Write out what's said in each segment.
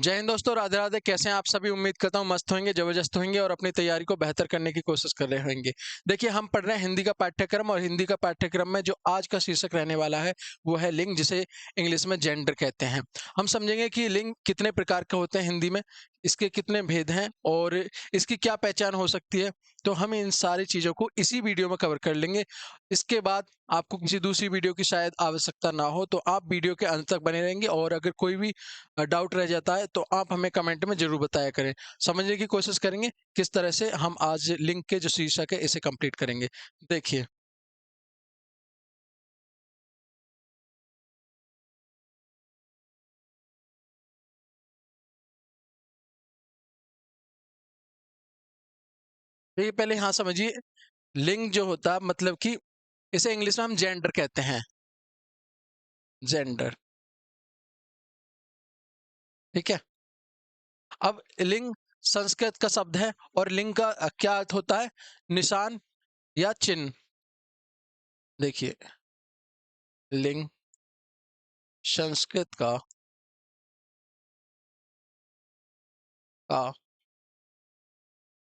जय हिंद दोस्तों, राधे राधे। कैसे हैं आप सभी? उम्मीद करता हूँ मस्त होंगे, जबरदस्त होंगे और अपनी तैयारी को बेहतर करने की कोशिश कर रहे होंगे। देखिए, हम पढ़ रहे हैं हिंदी का पाठ्यक्रम और हिंदी का पाठ्यक्रम में जो आज का शीर्षक रहने वाला है वो है लिंग, जिसे इंग्लिश में जेंडर कहते हैं। हम समझेंगे कि लिंग कितने प्रकार के होते हैं हिंदी में, इसके कितने भेद हैं और इसकी क्या पहचान हो सकती है। तो हम इन सारी चीज़ों को इसी वीडियो में कवर कर लेंगे। इसके बाद आपको किसी दूसरी वीडियो की शायद आवश्यकता ना हो, तो आप वीडियो के अंत तक बने रहेंगे और अगर कोई भी डाउट रह जाता है तो आप हमें कमेंट में ज़रूर बताया करें। समझने की कोशिश करेंगे किस तरह से हम आज लिंक के जो शीर्षक है इसे कंप्लीट करेंगे। देखिए, तो ये पहले यहाँ समझिए, लिंग जो होता है मतलब कि इसे इंग्लिश में हम जेंडर कहते हैं। जेंडर, ठीक है। अब लिंग संस्कृत का शब्द है और लिंग का क्या अर्थ होता है? निशान या चिन्ह। देखिए, लिंग संस्कृत का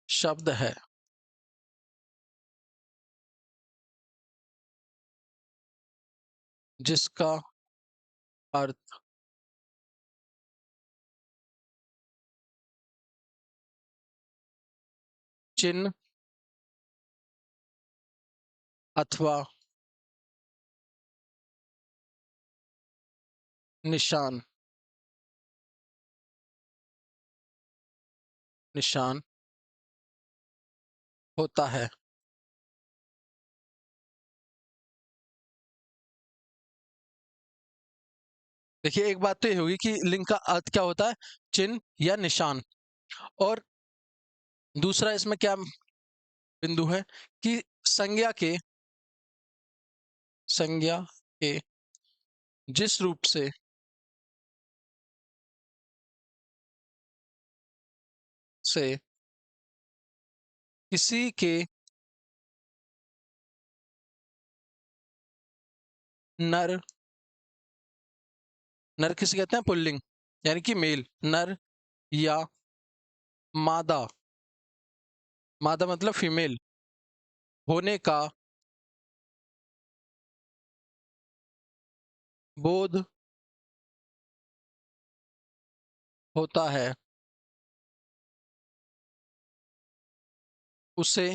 शब्द है जिसका अर्थ चिन्ह अथवा निशान निशान होता है। देखिए, एक बात तो ये होगी कि लिंग का अर्थ क्या होता है? चिन्ह या निशान। और दूसरा इसमें क्या बिंदु है कि संज्ञा के जिस रूप से किसी के नर नर किसे कहते हैं? पुल्लिंग, यानी कि मेल। नर या मादा, मादा मतलब फीमेल होने का बोध होता है, उसे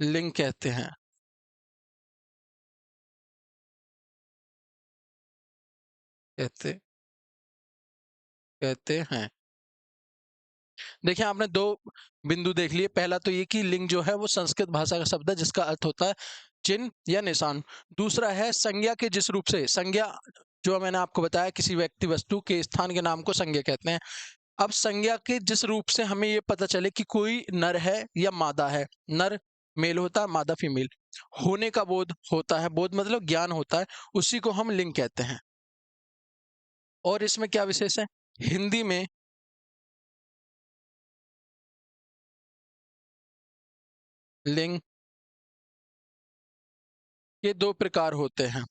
लिंग कहते हैं। कहते कहते हैं। देखिए, आपने दो बिंदु देख लिए। पहला तो ये कि लिंग जो है वो संस्कृत भाषा का शब्द है जिसका अर्थ होता है चिन्ह या निशान। दूसरा है संज्ञा के जिस रूप से। संज्ञा जो मैंने आपको बताया, किसी व्यक्ति वस्तु के स्थान के नाम को संज्ञा कहते हैं। अब संज्ञा के जिस रूप से हमें ये पता चले कि कोई नर है या मादा है। नर मेल होता है, मादा फीमेल। होने का बोध होता है, बोध मतलब ज्ञान होता है, उसी को हम लिंग कहते हैं। और इसमें क्या विशेष है? हिंदी में लिंग के दो प्रकार होते हैं।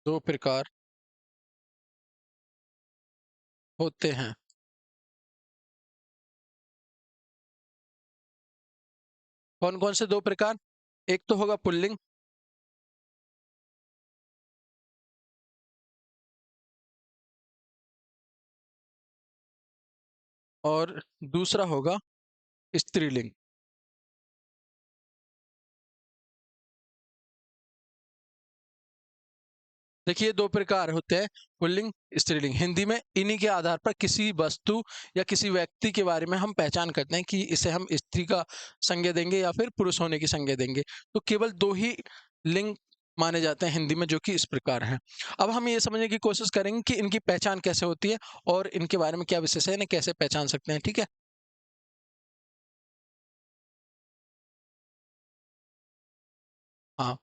दो प्रकार होते हैं। कौन कौन से दो प्रकार? एक तो होगा पुल्लिंग और दूसरा होगा स्त्रीलिंग। देखिए, दो प्रकार होते हैं, पुल्लिंग स्त्रीलिंग। हिंदी में इन्हीं के आधार पर किसी वस्तु या किसी व्यक्ति के बारे में हम पहचान करते हैं कि इसे हम स्त्री का संज्ञा देंगे या फिर पुरुष होने की संज्ञा देंगे। तो केवल दो ही लिंग माने जाते हैं हिंदी में, जो कि इस प्रकार हैं। अब हम ये समझने की कोशिश करेंगे कि इनकी पहचान कैसे होती है और इनके बारे में क्या विशेष है, इन्हें कैसे पहचान सकते हैं, ठीक है। हाँ,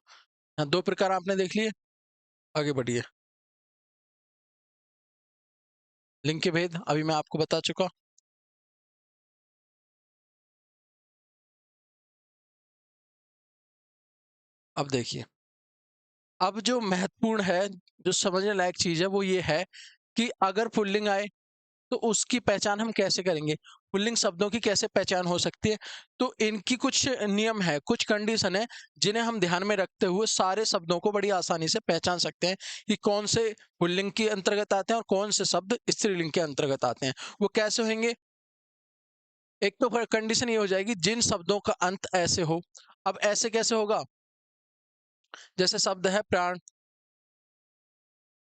हाँ, दो प्रकार आपने देख लिए। आगे बढ़िए। लिंग के भेद अभी मैं आपको बता चुका। अब देखिए, अब जो महत्वपूर्ण है, जो समझने लायक चीज़ है, वो ये है कि अगर पुल्लिंग आए तो उसकी पहचान हम कैसे करेंगे? पुल्लिंग शब्दों की कैसे पहचान हो सकती है? तो इनकी कुछ नियम है, कुछ कंडीशन है, जिन्हें हम ध्यान में रखते हुए सारे शब्दों को बड़ी आसानी से पहचान सकते हैं कि कौन से पुल्लिंग के अंतर्गत आते हैं और कौन से शब्द स्त्रीलिंग के अंतर्गत आते हैं। वो कैसे होंगे? एक तो कंडीशन ये हो जाएगी जिन शब्दों का अंत ऐसे हो। अब ऐसे कैसे होगा? जैसे शब्द है प्राण,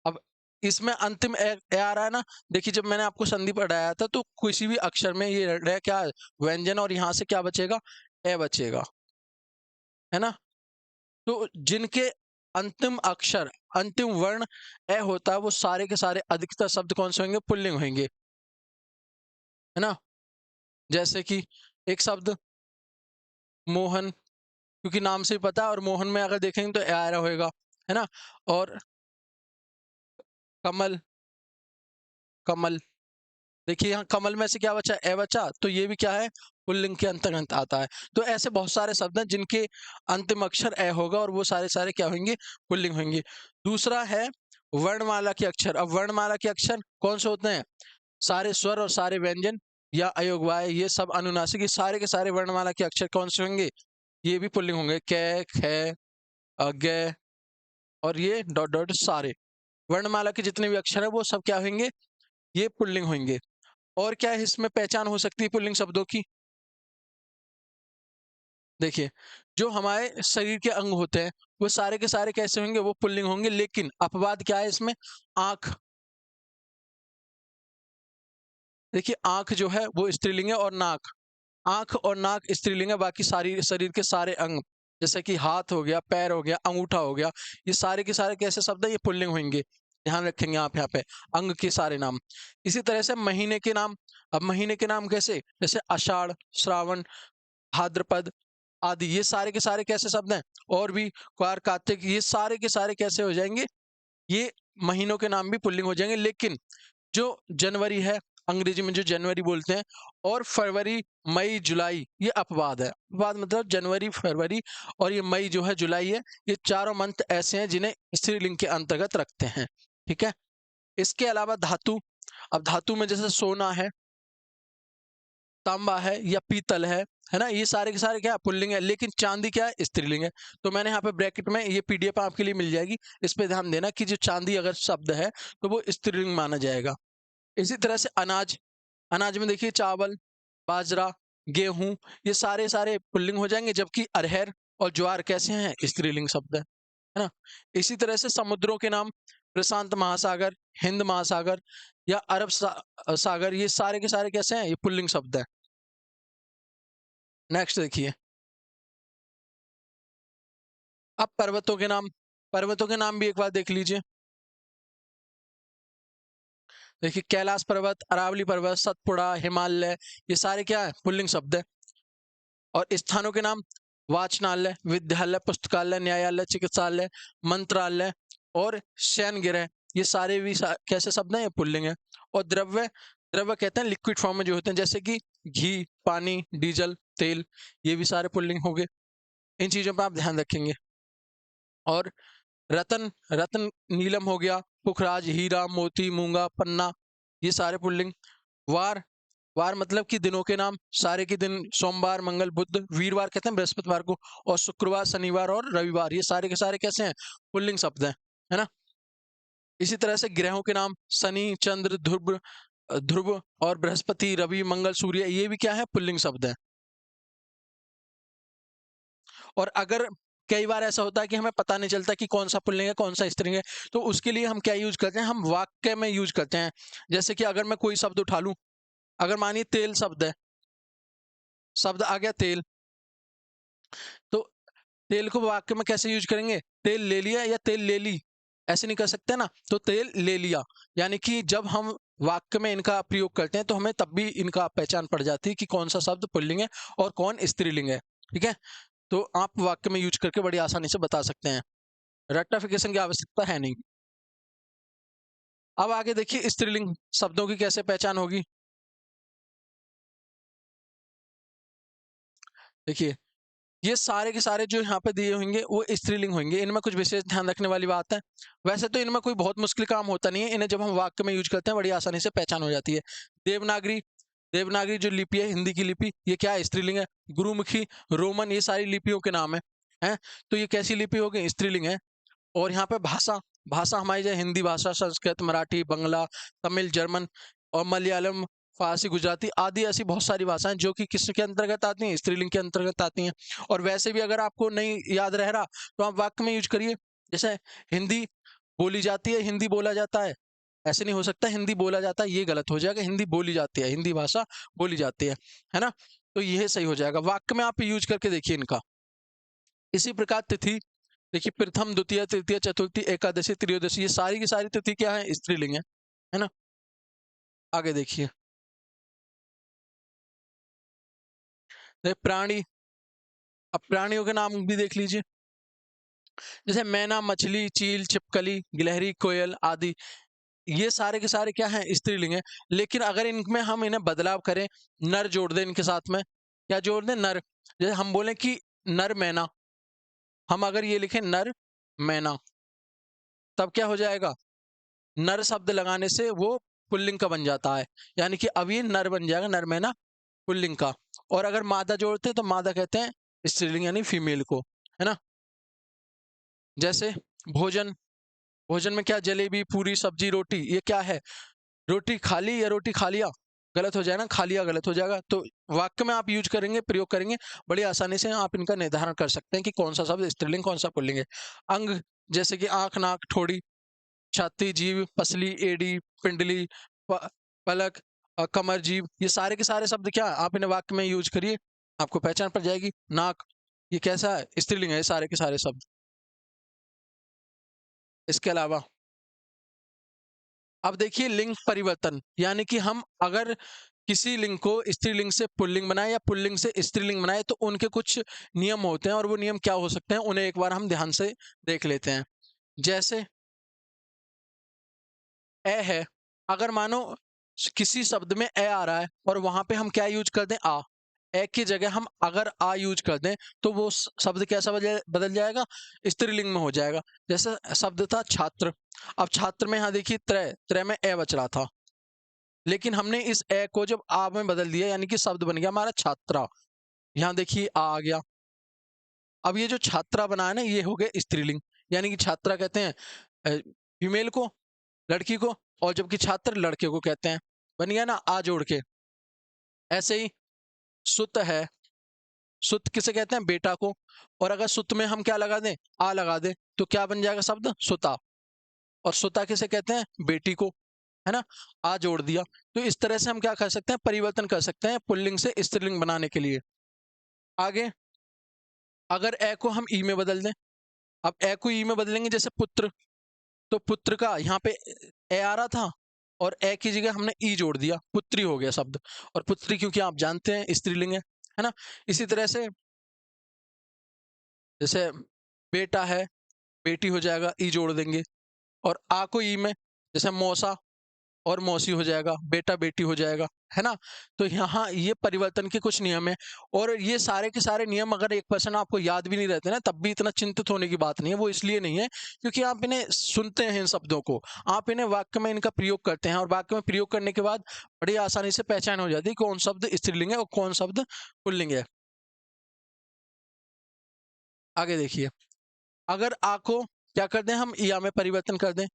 अब इसमें अंतिम ए आ रहा है ना, देखिए जब मैंने आपको संधि पढ़ाया था तो किसी भी अक्षर में ये रह क्या व्यंजन और यहाँ से क्या बचेगा? ए बचेगा, है ना? तो जिनके अंतिम अक्षर, अंतिम वर्ण ए होता है, वो सारे के सारे अधिकतर शब्द कौन से होंगे? पुल्लिंग होंगे, है ना? जैसे कि एक शब्द मोहन, क्योंकि नाम से ही पता है, और मोहन में अगर देखेंगे तो ए आ रहा होएगा, है ना? और कमल, कमल, देखिए यहाँ कमल में से क्या बचा? ए बचा, तो ये भी क्या है? पुल्लिंग के अंतर्गत आता है। तो ऐसे बहुत सारे शब्द हैं जिनके अंतिम अक्षर ए होगा और वो सारे क्या होंगे? पुल्लिंग होंगे। दूसरा है वर्णमाला के अक्षर। अब वर्णमाला के अक्षर कौन से होते हैं? सारे स्वर और सारे व्यंजन या अयोगवाय, ये सब अनुनासिक, ये सारे के सारे वर्णमाला के अक्षर कौन से होंगे? ये भी पुल्लिंग होंगे। कै, ख, ग, और ये डॉट डॉट सारे वर्णमाला के जितने भी अक्षर है वो सब क्या होंगे? ये पुल्लिंग होंगे। और क्या इसमें पहचान हो सकती है पुल्लिंग शब्दों की? देखिए, जो हमारे शरीर के अंग होते हैं, वो सारे के सारे कैसे होंगे? वो पुल्लिंग होंगे, लेकिन अपवाद क्या है इसमें? आँख। देखिए, आँख जो है वो स्त्रीलिंग है, और नाक, आँख और नाक स्त्रीलिंग है, बाकी सारी शरीर के सारे अंग, जैसे कि हाथ हो गया, पैर हो गया, अंगूठा हो गया, ये सारे के सारे कैसे शब्द हैं? ये पुल्लिंग होंगे। ध्यान रखेंगे आप यहाँ पे, अंग के सारे नाम। इसी तरह से महीने के नाम, अब महीने के नाम कैसे? जैसे आषाढ़, श्रावण, भाद्रपद आदि, ये सारे के सारे कैसे शब्द हैं? और भी क्वार, कार्तिक, ये सारे के सारे कैसे हो जाएंगे? ये महीनों के नाम भी पुल्लिंग हो जाएंगे। लेकिन जो जनवरी है, अंग्रेजी में जो जनवरी बोलते हैं, और फरवरी, मई, जुलाई, ये अपवाद है। अपवाद मतलब जनवरी, फरवरी और ये मई जो है, जुलाई है, ये चारों मंथ ऐसे हैं जिन्हें स्त्रीलिंग के अंतर्गत रखते हैं। ठीक है? इसके अलावा धातु, अब धातु में जैसे सोना है, तांबा है या पीतल है ना? ये सारे के सारे क्या है? पुल्लिंग है, लेकिन चांदी क्या है? स्त्रीलिंग है। तो मैंने यहाँ पे ब्रैकेट में ये पीडीएफ आपके लिए मिल जाएगी, इस पे ध्यान देना कि जो चांदी अगर शब्द है तो वो स्त्रीलिंग माना जाएगा। इसी तरह से अनाज, अनाज में देखिए चावल, बाजरा, गेहूं, ये सारे पुल्लिंग हो जाएंगे, जबकि अरहर और ज्वार कैसे हैं? स्त्रीलिंग शब्द है ना? इसी तरह से समुद्रों के नाम, प्रशांत महासागर, हिंद महासागर या अरब सागर, ये सारे के सारे कैसे हैं? ये पुल्लिंग शब्द है। नेक्स्ट देखिए, अब पर्वतों के नाम, पर्वतों के नाम भी एक बार देख लीजिए। देखिए, कैलाश पर्वत, अरावली पर्वत, सतपुड़ा, हिमालय, ये सारे क्या है? पुल्लिंग शब्द है। और स्थानों के नाम, वाचनालय, विद्यालय, पुस्तकालय, न्यायालय, चिकित्सालय, मंत्रालय और शयन गृह, ये सारे भी कैसे शब्द हैं? ये पुल्लिंग है। और द्रव्य, द्रव्य कहते हैं लिक्विड फॉर्म में जो होते हैं, जैसे कि घी, पानी, डीजल, तेल, ये भी सारे पुल्लिंग हो गए। इन चीजों पर आप ध्यान रखेंगे। और रतन, रत्न, नीलम हो गया, पुखराज, हीरा, मोती, मूंगा, पन्ना, ये सारे पुल्लिंग। वार, वार मतलब कि दिनों के नाम, सारे के दिन, सोमवार, मंगल, बुध, वीरवार कहते हैं बृहस्पतिवार को, और शुक्रवार, शनिवार और रविवार, ये सारे के सारे कैसे हैं? पुल्लिंग शब्द हैं, है ना? इसी तरह से ग्रहों के नाम, शनि, चंद्र, ध्रुव, ध्रुव और बृहस्पति, रवि, मंगल, सूर्य, ये भी क्या है? पुल्लिंग शब्द है। और अगर कई बार ऐसा होता है कि हमें पता नहीं चलता कि कौन सा पुल्लिंग है, कौन सा स्त्रीलिंग है, तो उसके लिए हम क्या यूज करते हैं? हम वाक्य में यूज करते हैं। जैसे कि अगर मैं कोई शब्द उठा लूं, अगर मानिए तेल शब्द है, शब्द आ गया तेल, तो तेल को वाक्य में कैसे यूज करेंगे? तेल ले लिया या तेल ले ली, ऐसे नहीं कर सकते ना, तो तेल ले लिया, यानी कि जब हम वाक्य में इनका प्रयोग करते हैं तो हमें तब भी इनका पहचान पड़ जाती है कि कौन सा शब्द पुल्लिंग है और कौन स्त्रीलिंग है। ठीक है? तो आप वाक्य में यूज करके बड़ी आसानी से बता सकते हैं, रेक्टिफिकेशन की आवश्यकता है नहीं। अब आगे देखिए, स्त्रीलिंग शब्दों की कैसे पहचान होगी। देखिए, ये सारे के सारे जो यहाँ पे दिए होंगे वो स्त्रीलिंग होंगे। इनमें कुछ विशेष ध्यान रखने वाली बात है। वैसे तो इनमें कोई बहुत मुश्किल काम होता नहीं है, इन्हें जब हम वाक्य में यूज करते हैं बड़ी आसानी से पहचान हो जाती है। देवनागरी, देवनागरी जो लिपि है, हिंदी की लिपि, ये क्या है? स्त्रीलिंग है। गुरुमुखी, रोमन, ये सारी लिपियों के नाम है, हैं? तो ये कैसी लिपि हो गई? स्त्रीलिंग है। और यहाँ पे भाषा, भाषा हमारी जो हिंदी भाषा, संस्कृत, मराठी, बंगला, तमिल, जर्मन और मलयालम, फारसी, गुजराती आदि ऐसी बहुत सारी भाषाएं जो कि किसके अंतर्गत आती हैं? स्त्रीलिंग के अंतर्गत आती हैं। और वैसे भी अगर आपको नहीं याद रह रहा तो आप वाक्य में यूज करिए। जैसे हिंदी बोली जाती है, हिंदी बोला जाता है, ऐसे नहीं हो सकता हिंदी बोला जाता है, ये गलत हो जाएगा। हिंदी बोली जाती है, हिंदी भाषा बोली जाती है ना? तो यह सही हो जाएगा। वाक्य में आप यूज करके देखिए इनका। इसी प्रकार तिथि, देखिए प्रथम, द्वितीय, तृतीय, चतुर्थी, एकादशी, त्रयोदशी, ये सारी की सारी तिथि क्या है? स्त्रीलिंग है ना? आगे देखिए, प्राणी, अब प्राणियों के नाम भी देख लीजिए। जैसे मैना, मछली, चील, छिपकली, गिलहरी, कोयल आदि, ये सारे के सारे क्या हैं? स्त्रीलिंग है। लेकिन अगर इनमें हम इन्हें बदलाव करें, नर जोड़ दें इनके साथ में, क्या जोड़ दें? नर। जैसे हम बोले कि नर मैना, हम अगर ये लिखें नर मैना, तब क्या हो जाएगा? नर शब्द लगाने से वो पुल्लिंग का बन जाता है, यानी कि अब ये नर बन जाएगा, नर मैना पुल्लिंग का। और अगर मादा जोड़ते तो मादा कहते हैं स्त्रीलिंग, यानी फीमेल को, है ना? जैसे भोजन, भोजन में क्या? जलेबी, पूरी, सब्जी, रोटी, ये क्या है? रोटी खा ली या रोटी खा लिया? गलत हो जाएगा ना, खा लिया गलत हो जाएगा। तो वाक्य में आप यूज करेंगे, प्रयोग करेंगे, बड़ी आसानी से आप इनका निर्धारण कर सकते हैं कि कौन सा शब्द स्त्रीलिंग, कौन सा पुल्लिंग है। अंग, जैसे कि आंख, नाक, ठोड़ी, छाती, जीभ, पसली, एड़ी, पिंडली, पलक, कमर, जीभ, ये सारे के सारे शब्द क्या है? आप इन्हें वाक्य में यूज करिए, आपको पहचान पड़ जाएगी। नाक, ये कैसा है? स्त्रीलिंग है, ये सारे के सारे शब्द। इसके अलावा अब देखिए लिंग परिवर्तन, यानी कि हम अगर किसी लिंग को स्त्रीलिंग से पुल्लिंग बनाए या पुल्लिंग से स्त्रीलिंग बनाए तो उनके कुछ नियम होते हैं, और वो नियम क्या हो सकते हैं उन्हें एक बार हम ध्यान से देख लेते हैं। जैसे ए है, अगर मानो किसी शब्द में ए आ रहा है और वहां पे हम क्या यूज कर दें? आ, ए की जगह हम अगर आ यूज कर दें तो वो शब्द कैसा बदल जाएगा? स्त्रीलिंग में हो जाएगा। जैसे शब्द था छात्र, अब छात्र में यहाँ देखिए त्रय, त्रय में ए बच रहा था, लेकिन हमने इस ए को जब आ में बदल दिया, यानी कि शब्द बन गया हमारा छात्रा। यहाँ देखिए आ गया। अब ये जो छात्रा बना है ना, ये हो गया स्त्रीलिंग, यानी कि छात्रा कहते हैं फीमेल को, लड़की को, और जबकि छात्र लड़के को कहते हैं। बन गया ना आ जोड़ के। ऐसे ही सुत है, सुत किसे कहते हैं? बेटा को। और अगर सुत में हम क्या लगा दें? आ लगा दें, तो क्या बन जाएगा शब्द? सुता। और सुता किसे कहते हैं? बेटी को, है ना? आ जोड़ दिया। तो इस तरह से हम क्या कर सकते हैं? परिवर्तन कर सकते हैं पुल्लिंग से स्त्रीलिंग बनाने के लिए। आगे, अगर ए को हम ई में बदल दें, अब ए को ई में बदलेंगे, जैसे पुत्र, तो पुत्र का यहाँ पे ए आ रहा था और ए की जगह हमने ई जोड़ दिया, पुत्री हो गया शब्द। और पुत्री क्योंकि आप जानते हैं स्त्रीलिंग है ना? इसी तरह से जैसे बेटा है, बेटी हो जाएगा, ई जोड़ देंगे। और आ को ई में, जैसे मौसा और मौसी हो जाएगा, बेटा बेटी हो जाएगा, है ना? तो यहाँ ये परिवर्तन के कुछ नियम है। और ये सारे के सारे नियम अगर 1% आपको याद भी नहीं रहते ना, तब भी इतना चिंतित होने की बात नहीं है। वो इसलिए नहीं है क्योंकि आप इन्हें सुनते हैं इन शब्दों को, आप इन्हें वाक्य में इनका प्रयोग करते हैं, और वाक्य में प्रयोग करने के बाद बड़ी आसानी से पहचान हो जाती है कौन शब्द स्त्रीलिंग है और कौन शब्द पुल्लिंग है। आगे देखिए, अगर आ को क्या कर दें हम? इया में परिवर्तन कर दें,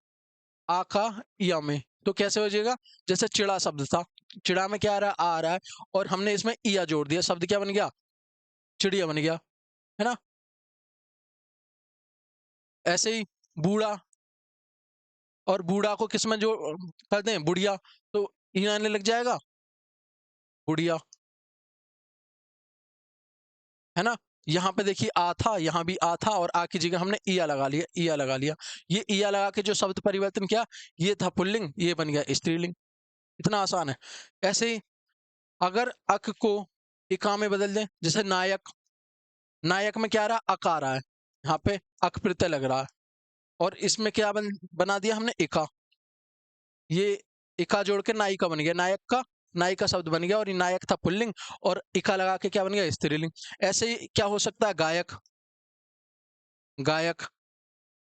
आ का इया में, तो कैसे हो जाएगा? जैसे चिड़ा शब्द था, चिड़ा में क्या आ रहा है? आ रहा है, और हमने इसमें इया जोड़ दिया, शब्द क्या बन गया? चिड़िया बन गया, है ना? ऐसे ही बूढ़ा, और बूढ़ा को किस में जो कर दें? बुढ़िया, तो ई आने लग जाएगा, बुढ़िया, है ना? यहाँ पे देखिए आ था, यहाँ भी आ था, और आ की जगह हमने इया लगा लिया, इया लगा लिया। ये इया लगा के जो शब्द परिवर्तन किया, ये था पुल्लिंग, ये बन गया स्त्रीलिंग। इतना आसान है। ऐसे ही अगर अक को इका में बदल दें, जैसे नायक, नायक में क्या आ रहा है? अक आ रहा है, यहाँ पे अक प्रत्यय लग रहा है, और इसमें क्या बना दिया हमने? इका। ये इका जोड़ के नायिका बन गया, नायक का नायिका शब्द बन गया और ये नायक था पुल्लिंग और इका लगा के क्या बन गया स्त्रीलिंग। ऐसे ही क्या हो सकता है गायक, गायक,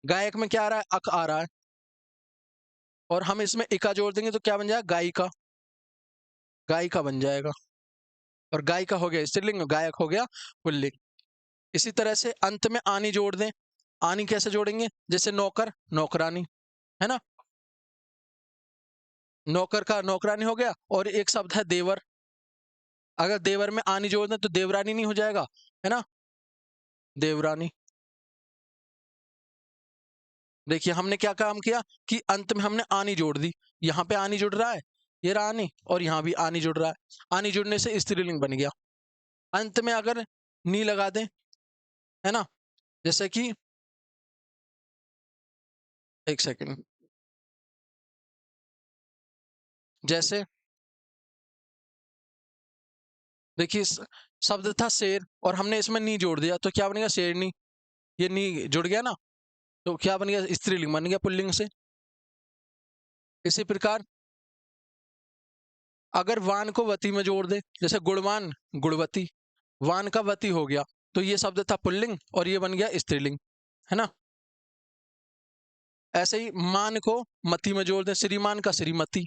गायक में क्या आ रहा है अक आ रहा है और हम इसमें इका जोड़ देंगे तो क्या बन जाएगा गायिका, गायिका बन जाएगा और गायिका हो गया स्त्रीलिंग, गायक हो गया पुल्लिंग। इसी तरह से अंत में आनी जोड़ दें, आनी कैसे जोड़ेंगे, जैसे नौकर नौकरानी, है ना, नौकर का नौकरानी हो गया। और एक शब्द है देवर, अगर देवर में आनी जोड़ दें तो देवरानी नहीं हो जाएगा, है ना, देवरानी। देखिए हमने क्या काम किया कि अंत में हमने आनी जोड़ दी, यहाँ पे आनी जुड़ रहा है, ये रहा आनी, और यहाँ भी आनी जुड़ रहा है, आनी जुड़ने से स्त्रीलिंग बन गया। अंत में अगर नी लगा दें, है ना, जैसे कि एक सेकंड, जैसे देखिए शब्द था शेर और हमने इसमें नी जोड़ दिया तो क्या बनेगा शेरनी, ये नी जुड़ गया ना, तो क्या बन गया स्त्रीलिंग बन गया पुल्लिंग से। इसी प्रकार अगर वान को वती में जोड़ दे, जैसे गुणवान गुणवती, वान का वती हो गया तो ये शब्द था पुल्लिंग और ये बन गया स्त्रीलिंग, है ना। ऐसे ही मान को मती में जोड़ दें, श्रीमान का श्रीमती,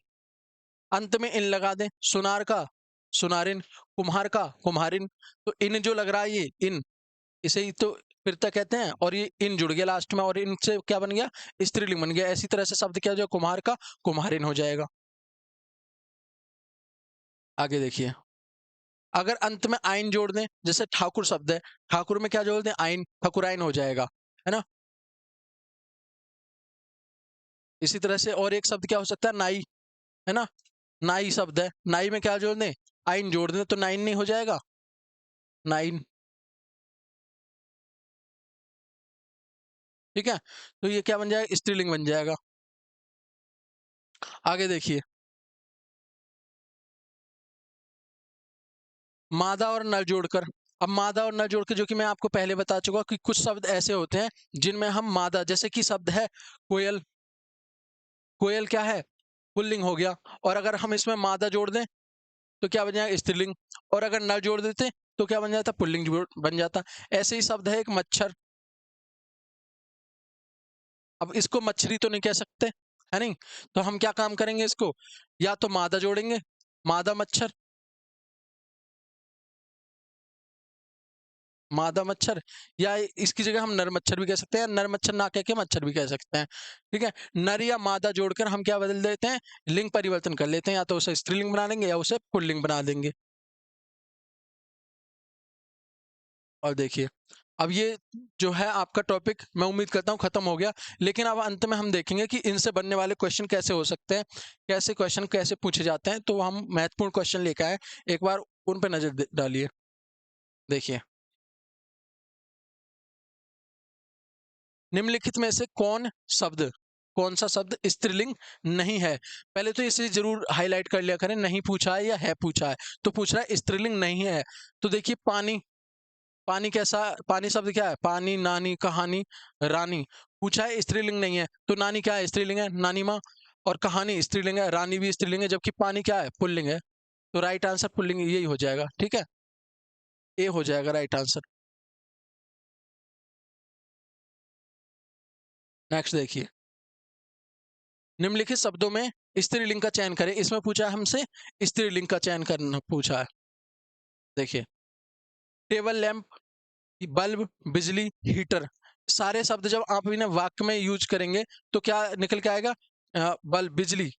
अंत में इन लगा दें, सुनार का सुनारिन, कुम्हार का कुम्हारिन, तो इन जो लग रहा है ये इन, इसे ही तो फिरता कहते हैं और ये इन जुड़ गया लास्ट में और इनसे क्या बन गया स्त्रीलिंग बन गया। इसी तरह से शब्द क्या हो जाएगा कुम्हार का कुम्हारिन हो जाएगा। आगे देखिए अगर अंत में आइन जोड़ दें, जैसे ठाकुर शब्द है, ठाकुर में क्या जोड़ दें आइन, ठकुराइन हो जाएगा, है ना। इसी तरह से और एक शब्द क्या हो सकता है नाई, है ना, नाई शब्द है, नाई में क्या जोड़ दें आइन जोड़ दें तो नाइन नहीं हो जाएगा नाइन, ठीक है, तो ये क्या बन जाएगा स्त्रीलिंग बन जाएगा। आगे देखिए मादा और नर जोड़कर, अब मादा और नर जोड़ के जो कि मैं आपको पहले बता चुका कि कुछ शब्द ऐसे होते हैं जिनमें हम मादा, जैसे कि शब्द है कोयल, कोयल क्या है पुल्लिंग हो गया और अगर हम इसमें मादा जोड़ दें तो क्या बन जाएगा स्त्रीलिंग, और अगर नर जोड़ देते तो क्या बन जाता पुल्लिंग बन जाता। ऐसे ही शब्द है एक मच्छर, अब इसको मछली तो नहीं कह सकते, है नहीं, तो हम क्या काम करेंगे इसको या तो मादा जोड़ेंगे, मादा मच्छर, मादा मच्छर, या इसकी जगह हम नर मच्छर भी कह सकते हैं, नर मच्छर ना कह के मच्छर भी कह सकते हैं, ठीक है। नर या मादा जोड़कर हम क्या बदल देते हैं लिंग परिवर्तन कर लेते हैं, या तो उसे स्त्रीलिंग बना देंगे या उसे पुल्लिंग बना देंगे। और देखिए अब ये जो है आपका टॉपिक मैं उम्मीद करता हूँ खत्म हो गया, लेकिन अब अंत में हम देखेंगे कि इनसे बनने वाले क्वेश्चन कैसे हो सकते हैं, कैसे क्वेश्चन कैसे पूछे जाते हैं, तो हम महत्वपूर्ण क्वेश्चन लेकर आए, एक बार उन पे नजर डालिए। देखिए निम्नलिखित में से कौन सा शब्द स्त्रीलिंग नहीं है, पहले तो इसे जरूर हाईलाइट कर लिया करें, नहीं पूछा है या है पूछा है, तो पूछ रहा है स्त्रीलिंग नहीं है। तो देखिए पानी, पानी कैसा, पानी शब्द क्या है पानी, नानी, कहानी, रानी, पूछा है स्त्रीलिंग नहीं है तो नानी क्या है स्त्रीलिंग है नानी माँ, और कहानी स्त्रीलिंग है, रानी भी स्त्रीलिंग है, जबकि पानी क्या है पुल्लिंग है, तो राइट आंसर पुल्लिंग यही हो जाएगा, ठीक है, ए हो जाएगा राइट आंसर। नेक्स्ट देखिए निम्नलिखित शब्दों में स्त्रीलिंग का चयन करें, इसमें पूछा है हमसे स्त्रीलिंग का चयन करना पूछा है। देखिए टेबल लैंप, बल्ब, बिजली, हीटर, सारे शब्द जब आप इन्हें वाक्य में यूज करेंगे तो क्या निकल के आएगा बल्ब बिजली,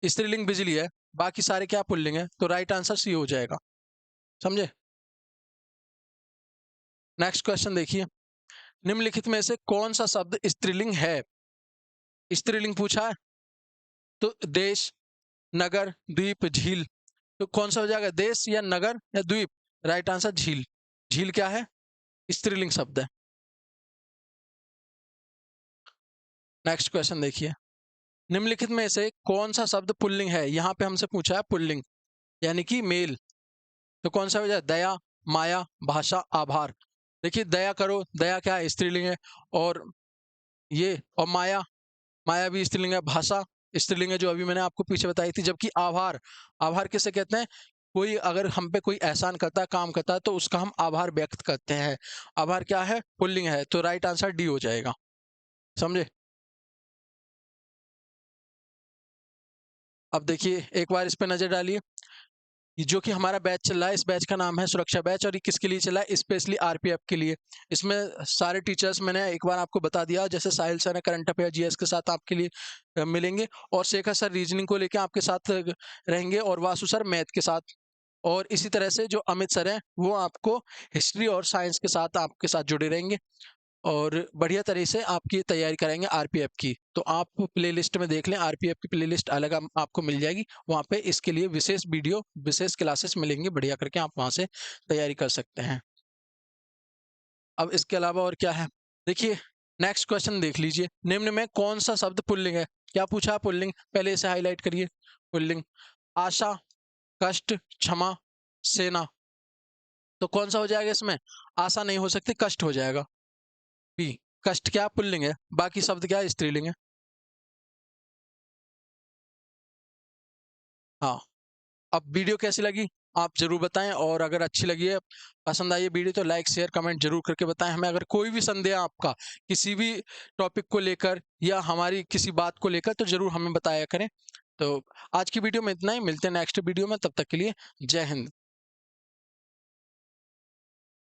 स्त्रीलिंग बिजली है, बाकी सारे क्या पुल्लिंग है, तो राइट आंसर सी हो जाएगा, समझे। नेक्स्ट क्वेश्चन देखिए निम्नलिखित में से कौन सा शब्द स्त्रीलिंग है, स्त्रीलिंग पूछा है तो देश, नगर, द्वीप, झील, तो कौन सा हो जाएगा देश या नगर या द्वीप, राइट आंसर झील, झील क्या है स्त्रीलिंग शब्द है। नेक्स्ट क्वेश्चन देखिए निम्नलिखित में से कौन सा शब्द पुल्लिंग है, यहाँ पे हमसे पूछा है पुल्लिंग यानी कि मेल, तो कौन सा हो जाए दया, माया, भाषा, आभार। देखिए दया करो, दया क्या है स्त्रीलिंग है, और ये और माया, माया भी स्त्रीलिंग है, भाषा स्त्रीलिंग है जो अभी मैंने आपको पीछे बताई थी। जबकि आभार, आभार किसे कहते हैं? कोई अगर हम पे कोई एहसान करता है, काम करता है, तो उसका हम आभार व्यक्त करते हैं। आभार क्या है? पुल्लिंग है, तो राइट आंसर डी हो जाएगा। समझे? अब देखिए एक बार इस पे नजर डालिए। ये जो कि हमारा बैच चल रहा है, इस बैच का नाम है सुरक्षा बैच, और ये किसके लिए चला है? स्पेशली आरपीएफ के लिए। इसमें सारे टीचर्स मैंने एक बार आपको बता दिया, जैसे साहिल सर है करंट अफेयर जीएस के साथ आपके लिए मिलेंगे, और शेखर सर रीजनिंग को लेके आपके साथ रहेंगे, और वासु सर मैथ के साथ। और इसी तरह से जो अमित सर हैं वो आपको हिस्ट्री और साइंस के साथ आपके साथ जुड़े रहेंगे, और बढ़िया तरह से आपकी तैयारी कराएंगे आरपीएफ की। तो आप प्लेलिस्ट में देख लें, आरपीएफ की प्लेलिस्ट अलग आपको मिल जाएगी, वहाँ पे इसके लिए विशेष वीडियो, विशेष क्लासेस मिलेंगी, बढ़िया करके आप वहाँ से तैयारी कर सकते हैं। अब इसके अलावा और क्या है, देखिए नेक्स्ट क्वेश्चन देख लीजिए। निम्न में कौन सा शब्द पुल्लिंग है? क्या पूछा है? पुल्लिंग। पहले इसे हाईलाइट करिए। पुल्लिंग। आशा, कष्ट, क्षमा, सेना। तो कौन सा हो जाएगा इसमें? आशा नहीं हो सकती, कष्ट हो जाएगा। बी। कष्ट क्या पुल्लिंग है, बाकी शब्द क्या है? स्त्रीलिंग है। हाँ। अब वीडियो कैसी लगी आप जरूर बताएं, और अगर अच्छी लगी है, पसंद आई है वीडियो, तो लाइक शेयर कमेंट जरूर करके बताएं हमें। अगर कोई भी संदेह है आपका किसी भी टॉपिक को लेकर या हमारी किसी बात को लेकर, तो जरूर हमें बताया करें। तो आज की वीडियो में इतना ही, मिलते हैं नेक्स्ट वीडियो में, तब तक के लिए जय हिंद।